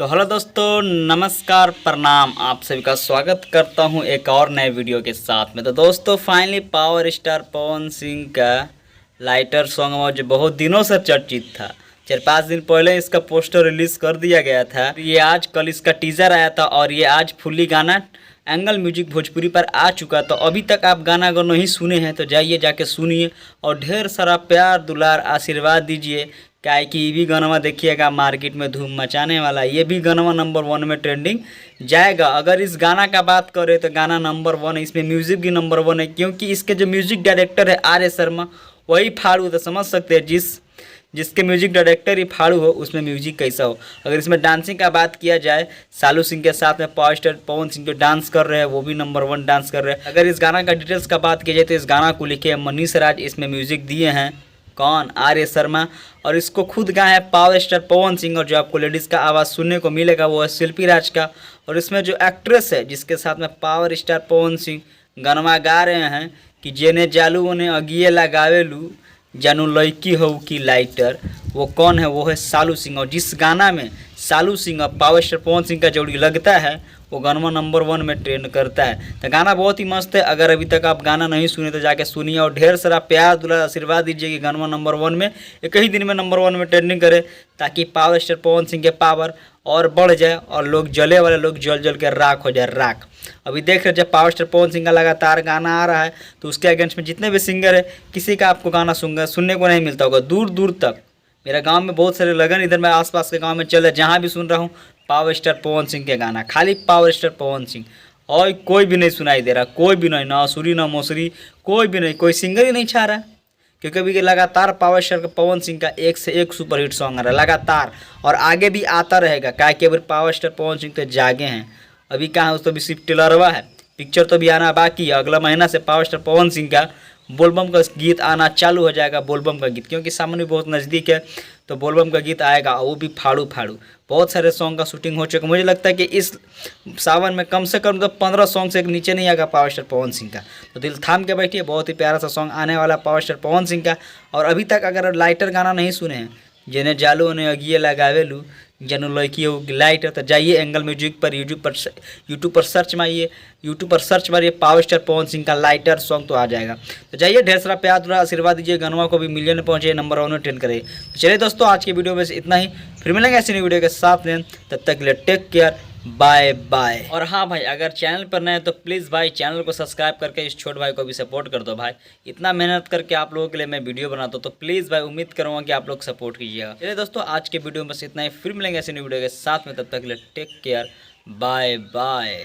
तो हेलो दोस्तों, नमस्कार, प्रणाम। आप सभी का स्वागत करता हूं एक और नए वीडियो के साथ में। तो दोस्तों finally power star Pawan Singh का लाइटर सॉन्ग जो बहुत दिनों से चर्चित था, 4-5 दिन पहले इसका पोस्टर रिलीज़ कर दिया गया था। ये आज कल इसका टीज़र आया था और ये आज फुल्ली गाना एंगल म्यूजिक भोजपुरी पर आ चुका। तो अभी तक आप गाना अगर नहीं सुने हैं तो जाइए जाके सुनिए और ढेर सारा प्यार दुलार आशीर्वाद दीजिए। क्या है कि ये भी गाना देखिएगा मार्केट में धूम मचाने वाला। ये भी गाना नंबर 1 में ट्रेंडिंग जाएगा। अगर इस गाना का बात करें तो गाना नंबर 1 है, इसमें म्यूज़िक भी नंबर 1 है, क्योंकि इसके जो म्यूज़िक डायरेक्टर है आर एस शर्मा वही फाड़ू। तो समझ सकते हैं जिसके म्यूजिक डायरेक्टर ही फाड़ू हो उसमें म्यूजिक कैसा हो। अगर इसमें डांसिंग का बात किया जाए, सालू सिंह के साथ में पावर स्टार पवन सिंह जो डांस कर रहे हैं वो भी नंबर 1 डांस कर रहे हैं। अगर इस गाना का डिटेल्स का बात की जाए तो इस गाना को लिखे मनीष राज, इसमें म्यूजिक दिए हैं कौन, आर एस शर्मा, और इसको खुद गाया है पावर स्टार पवन सिंह। और जो आपको लेडीज़ का आवाज़ सुनने को मिलेगा वो है शिल्पी राज का। और इसमें जो एक्ट्रेस है जिसके साथ में पावर स्टार पवन सिंह गनवा गा रहे हैं कि जेने जालू उन्हें अगिए लगावेलू जानू लड़की हो कि लाइटर, वो कौन है, वो है सालू सिंह। और जिस गाना में सालू सिंह और पावर स्टार पवन सिंह का जोड़ी लगता है वो गाना नंबर 1 में ट्रेंड करता है। तो गाना बहुत ही मस्त है। अगर अभी तक आप गाना नहीं सुने तो जाके सुनिए और ढेर सारा प्यार दुलार आशीर्वाद दीजिए कि गाना नंबर 1 में एक ही दिन में नंबर 1 में ट्रेंडिंग करे, ताकि पावर स्टार पवन सिंह के पावर और बढ़ जाए और लोग जले वाले लोग जल के राख हो जाए राख। अभी देख रहे जब पावर स्टार पवन सिंह का लगातार गाना आ रहा है तो उसके अगेंस्ट में जितने भी सिंगर है किसी का आपको गाना सुनने को नहीं मिलता होगा दूर दूर तक। मेरा गांव में बहुत सारे लगन इधर मैं आसपास के गांव में चल रहे, जहाँ भी सुन रहा हूँ पावर स्टार पवन सिंह के गाना, खाली पावर स्टार पवन सिंह, और कोई भी नहीं सुनाई दे रहा, कोई भी नहीं, ना सुरी ना मौसरी, कोई भी नहीं, कोई सिंगर ही नहीं छा रहा। क्योंकि अभी लगातार पावर स्टार पवन सिंह का एक से एक सुपरहिट सॉन्ग आ रहा है लगातार, और आगे भी आता रहेगा। क्या कि अभी पावर स्टार पवन सिंह तो जागे हैं, अभी कहाँ उस तो भी सिर्फ टेलरवा है, पिक्चर तो भी आना बाकी है। अगला महीना से पावर स्टार पवन सिंह का बोलबम का गीत आना चालू हो जाएगा, बोलबम का गीत, क्योंकि सामने बहुत नज़दीक है तो बोलबम का गीत आएगा, वो भी फाड़ू फाड़ू। बहुत सारे सॉन्ग का शूटिंग हो चुका। मुझे लगता है कि इस सावन में कम से कम तो 15 सॉन्ग से एक नीचे नहीं आएगा पावर स्टार पवन सिंह का। तो दिल थाम के बैठिए, बहुत ही प्यारा सा सॉन्ग आने वाला पावर स्टार पवन सिंह का। और अभी तक अगर लाइटर गाना नहीं सुने हैं, जिन्हें जालू उन्हें अगिए लगावेलू जानू लड़की हो लाइट है, तो जाइए एंगल म्यूजिक पर यूट्यूब पर सर्च मारिए पावर स्टार पवन सिंह का लाइटर सॉन्ग तो आ जाएगा। तो जाइए ढेर सारा प्यार दुलार आशीर्वाद दीजिए, गनवा को भी मिलियन में पहुंचे, नंबर 1 में ट्रेंड करे। तो चलिए दोस्तों आज की वीडियो में से इतना ही, फिर मिलेंगे ऐसी नई वीडियो के साथ में, तब तक के लिए टेक केयर, बाय बाय। और हाँ भाई, अगर चैनल पर नए हैं तो प्लीज़ भाई चैनल को सब्सक्राइब करके इस छोटे भाई को भी सपोर्ट कर दो भाई। इतना मेहनत करके आप लोगों के लिए मैं वीडियो बनाता हूँ, तो प्लीज़ भाई उम्मीद करूँगा कि आप लोग सपोर्ट कीजिएगा। चलिए दोस्तों आज के वीडियो में बस इतना ही, फिर मिलेंगे ऐसी नई वीडियो के साथ में, तब तक के लिए टेक केयर, बाय बाय।